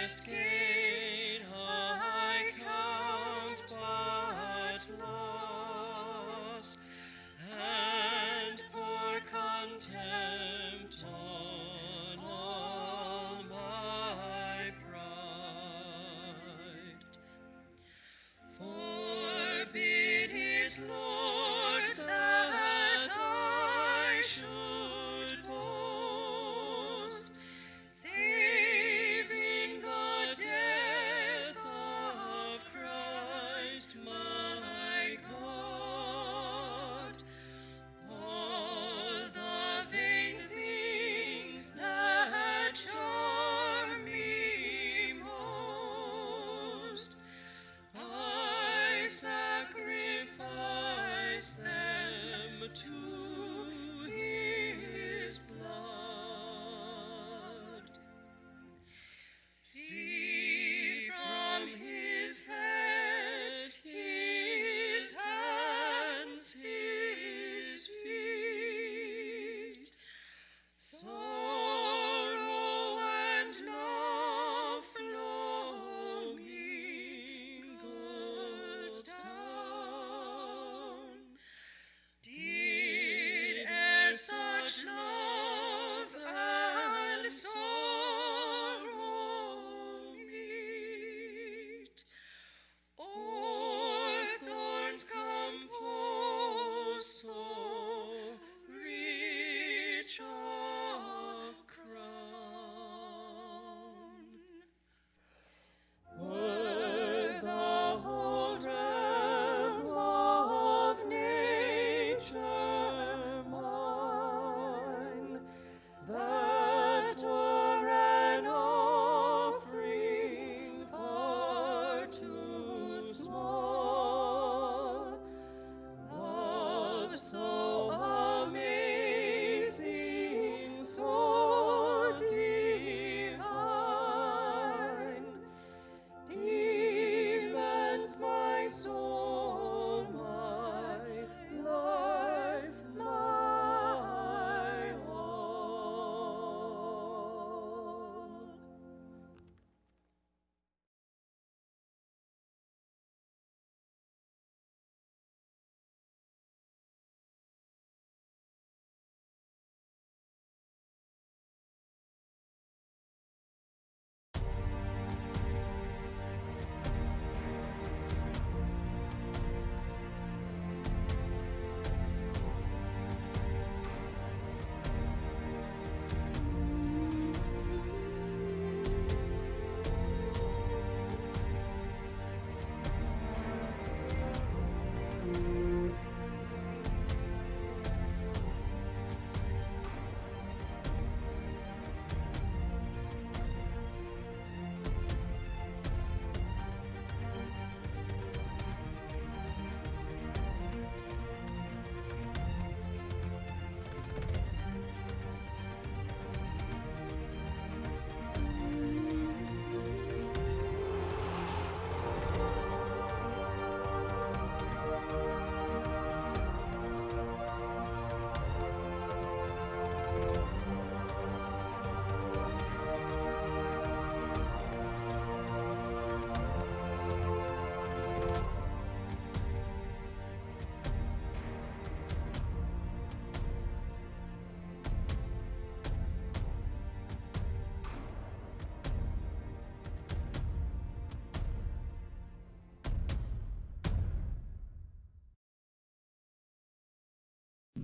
highest gain I count but loss, and pour contempt on all my pride. Forbid it, Lord, that I should boast, save in the death of Christ my God. All the vain things that charm me most, I sacrifice them to his blood. See from his head, his hands, his feet, sorrow and love flow mingled down. Did e'er such love and sorrow meet, or thorns compose so rich a crown? Were the whole realm of nature mine, that were an offering far too small. Love so amazing, so divine, demands my soul, my life, my all.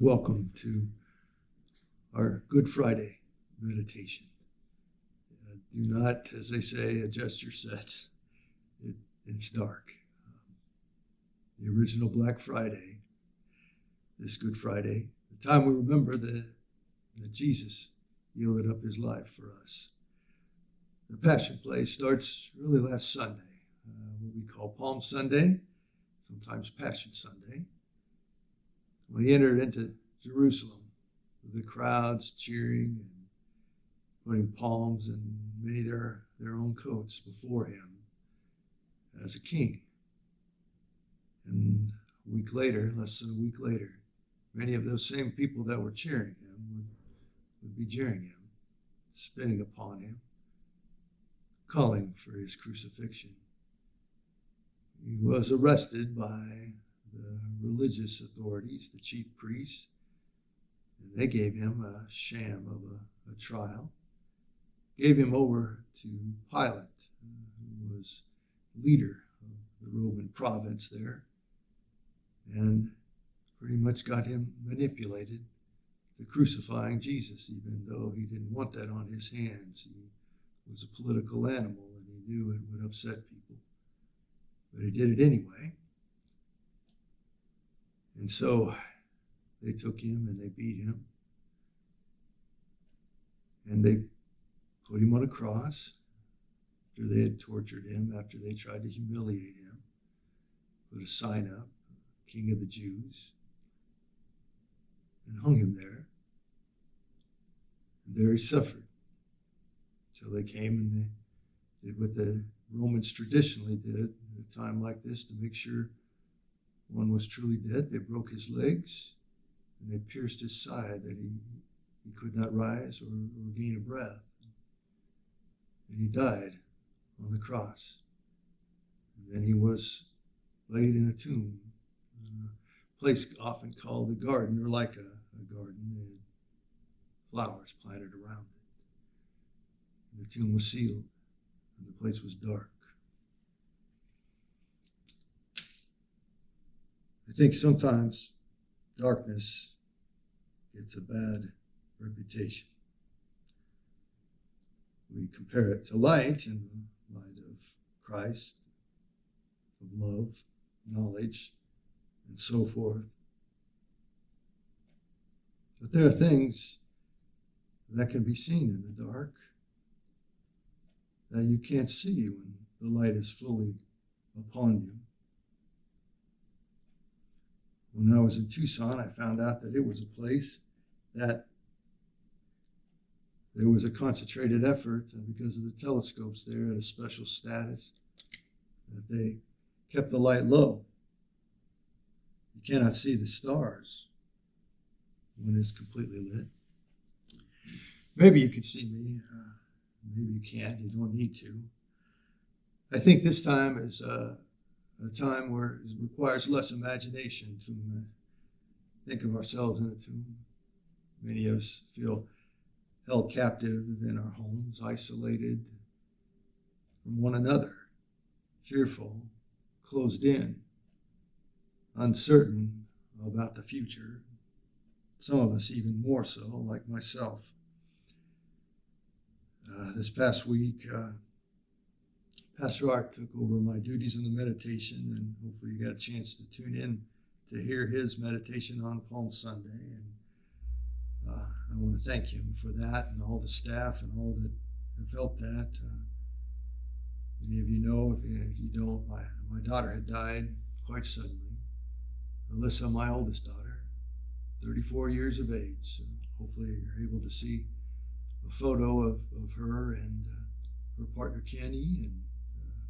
Welcome to our Good Friday meditation. Do not, as they say, adjust your sets. It's dark. The original Black Friday, this Good Friday, the time we remember that Jesus yielded up his life for us. The Passion Play starts really last Sunday, what we call Palm Sunday, sometimes Passion Sunday. When he entered into Jerusalem, with the crowds cheering and putting palms and many their own coats before him as a king. And a week later, less than a week later, many of those same people that were cheering him would be jeering him, spitting upon him, calling for his crucifixion. He was arrested by the religious authorities, the chief priests, and they gave him a sham of a trial, gave him over to Pilate, who was leader of the Roman province there, and pretty much got him manipulated to crucifying Jesus, even though he didn't want that on his hands. He was a political animal, and he knew it would upset people. But he did it anyway. And so they took him and they beat him. And they put him on a cross after they had tortured him, after they tried to humiliate him. Put a sign up, King of the Jews, and hung him there. And there he suffered. Till they came and they did what the Romans traditionally did at a time like this to make sure one was truly dead. They broke his legs and they pierced his side that he could not rise or gain a breath. And he died on the cross. And then he was laid in a tomb, a place often called a garden, or like a garden. They had flowers planted around it. And the tomb was sealed, and the place was dark. I think sometimes darkness gets a bad reputation. We compare it to light in the light of Christ, of love, knowledge, and so forth. But there are things that can be seen in the dark that you can't see when the light is fully upon you. When I was in Tucson, I found out that it was a place that there was a concentrated effort because of the telescopes there at a special status that they kept the light low. You cannot see the stars when it's completely lit. Maybe you could see me. Maybe you can't. You don't need to. I think this time is a time where it requires less imagination to think of ourselves in a tomb. Many of us feel held captive in our homes, isolated from one another, fearful, closed in, uncertain about the future. Some of us even more so, like myself. This past week, Pastor Art took over my duties in the meditation, and hopefully you got a chance to tune in to hear his meditation on Palm Sunday. And I want to thank him for that, and all the staff and all that have helped that. Many of you know, if you don't, my daughter had died quite suddenly. Alyssa, my oldest daughter, 34 years of age. So hopefully you're able to see a photo of her and her partner Kenny and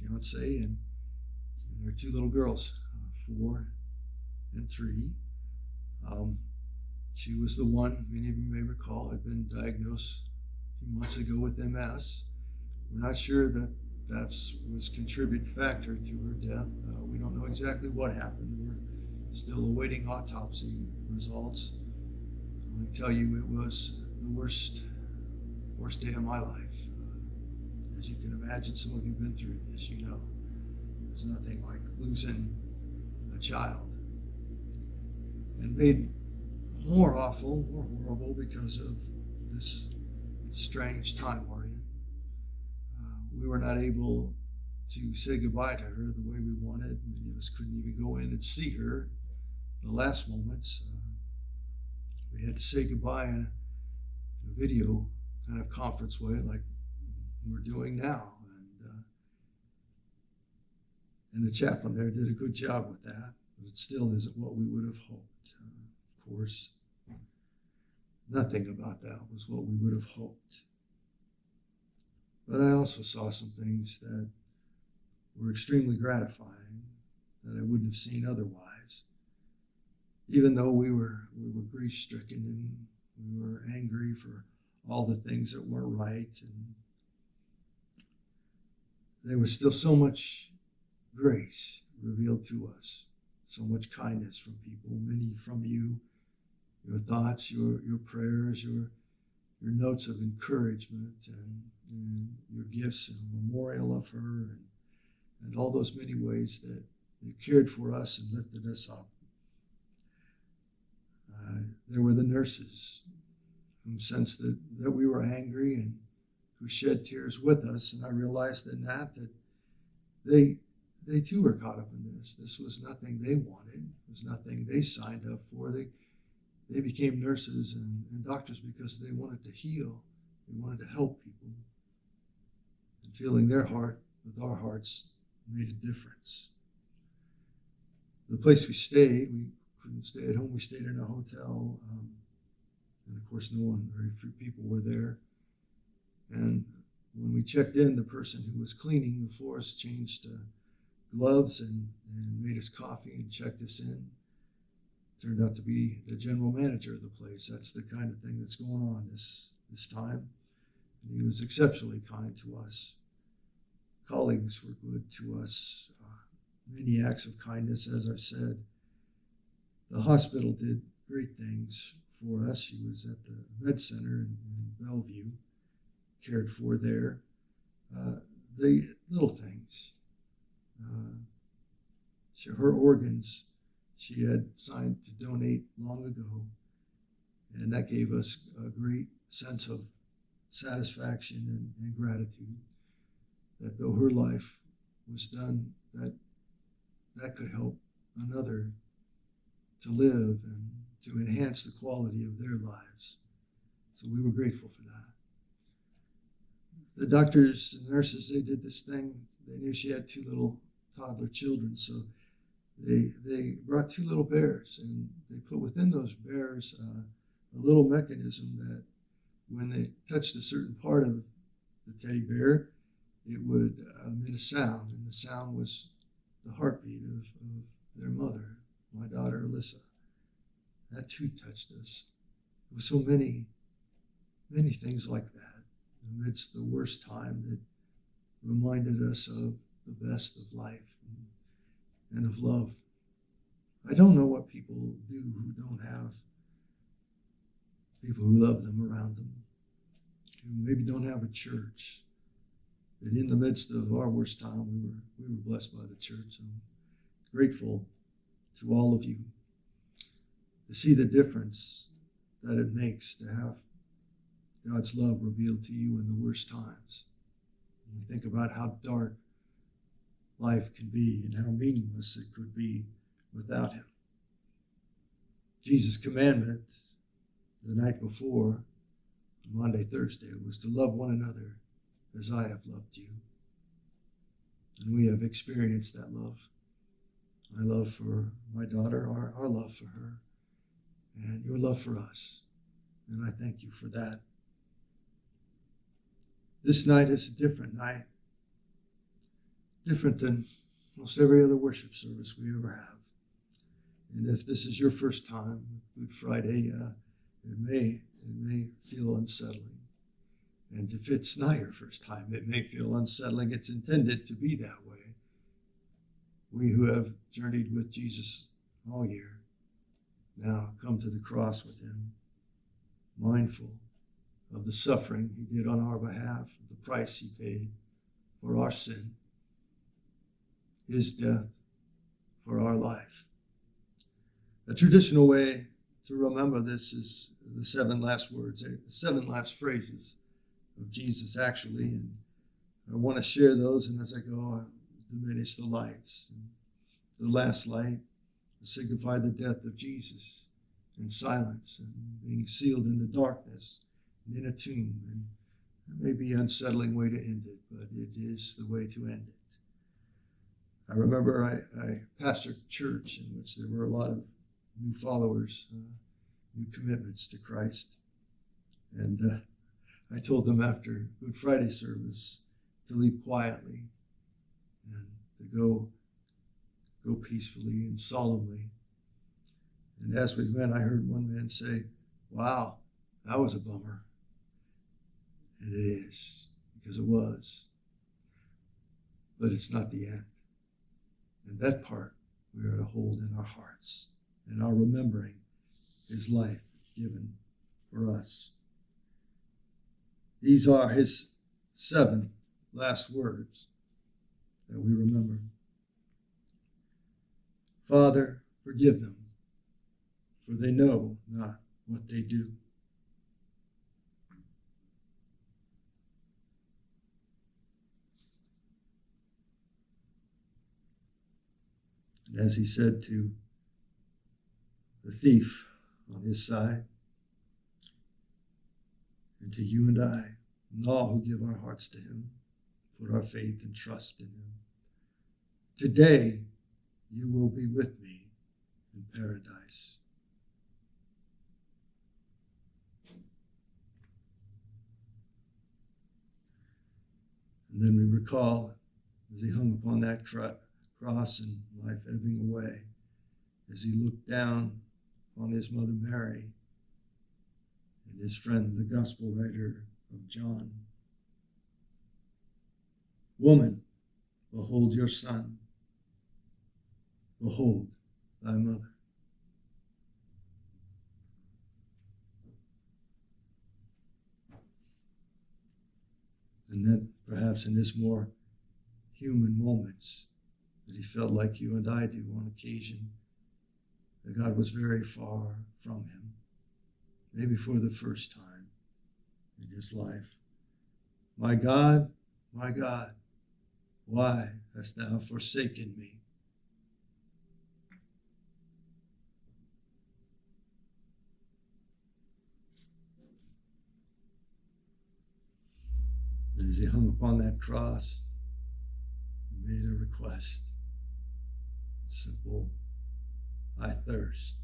fiance and her two little girls, 4 and 3. She was the one, many of you may recall, had been diagnosed a few months ago with MS. We're not sure that was a contributing factor to her death. We don't know exactly what happened. We're still awaiting autopsy results. I can tell you it was the worst day of my life. As you can imagine, some of you have been through this, you know. There's nothing like losing a child. And made more awful, more horrible because of this strange time we're in. We were not able to say goodbye to her the way we wanted. Many of us couldn't even go in and see her the last moments. We had to say goodbye in a video kind of conference way like we're doing now. And the chaplain there did a good job with that, but it still isn't what we would have hoped. Of course, nothing about that was what we would have hoped. But I also saw some things that were extremely gratifying that I wouldn't have seen otherwise. Even though we were grief-stricken and we were angry for all the things that weren't right, and there was still so much grace revealed to us, so much kindness from people, many from you, your thoughts, your prayers, your notes of encouragement, and your gifts and memorial of her, and all those many ways that you cared for us and lifted us up. There were the nurses who sensed that we were angry and who shed tears with us. And I realized in that they too were caught up in this. This was nothing they wanted. It was nothing they signed up for. They became nurses and doctors because they wanted to heal. They wanted to help people. And feeling their heart with our hearts made a difference. The place we stayed, we couldn't stay at home. We stayed in a hotel. And of course, very few people were there. And when we checked in, the person who was cleaning the floors changed gloves and made us coffee and checked us in. Turned out to be the general manager of the place. That's the kind of thing that's going on this time. And he was exceptionally kind to us. Colleagues were good to us. Many acts of kindness, as I said. The hospital did great things for us. She was at the med center in Bellevue, cared for there. The little things. Her organs, she had signed to donate long ago, and that gave us a great sense of satisfaction and gratitude that though her life was done, that could help another to live and to enhance the quality of their lives. So we were grateful for that. The doctors and nurses, they did this thing. They knew she had 2 little toddler children, so they brought 2 little bears, and they put within those bears a little mechanism that when they touched a certain part of the teddy bear, it would emit a sound, and the sound was the heartbeat of their mother, my daughter Alyssa. That too touched us. There were so many things like that amidst the worst time that reminded us of the best of life and of love. I don't know what people do who don't have people who love them around them, who maybe don't have a church. But in the midst of our worst time, we were blessed by the church. I'm grateful to all of you to see the difference that it makes to have God's love revealed to you in the worst times. When we think about how dark life can be and how meaningless it could be without him. Jesus' commandment the night before, Monday, Thursday, was to love one another as I have loved you. And we have experienced that love. My love for my daughter, our love for her, and your love for us. And I thank you for that. This night is a different night. Different than most every other worship service we ever have. And if this is your first time with Good Friday, it may feel unsettling. And if it's not your first time, it may feel unsettling. It's intended to be that way. We who have journeyed with Jesus all year now come to the cross with him, mindful of the suffering he did on our behalf, the price he paid for our sin, his death for our life. A traditional way to remember this is the 7 last words, 7 last phrases of Jesus, actually. And I want to share those, and as I go, I'll diminish the lights. The last light signified the death of Jesus in silence and being sealed in the darkness and in a tomb. And that may be an unsettling way to end it, but it is the way to end it. I remember I pastored a church in which there were a lot of new followers, new commitments to Christ. And I told them after Good Friday service to leave quietly and to go peacefully and solemnly. And as we went, I heard one man say, "Wow, that was a bummer." And it is, because it was. but it's not the end. And that part we are to hold in our hearts and our remembering his life given for us. These are his 7 last words that we remember. Father, forgive them, for they know not what they do. And as he said to the thief on his side, and to you and I, and all who give our hearts to him, put our faith and trust in him, today you will be with me in paradise. And then we recall as he hung upon that cross and life ebbing away, as he looked down on his mother Mary and his friend, the gospel writer of John. Woman, behold your son. Behold thy mother. And then perhaps in this more human moments that he felt like you and I do on occasion, that God was very far from him, maybe for the first time in his life. My God, why hast thou forsaken me? And as he hung upon that cross, he made a request. Simple, I thirst.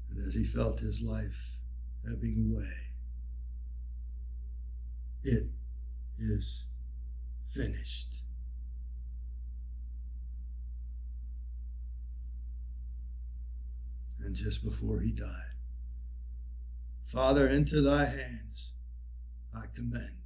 And as he felt his life ebbing away, it is finished. And just before he died, Father, into thy hands I commend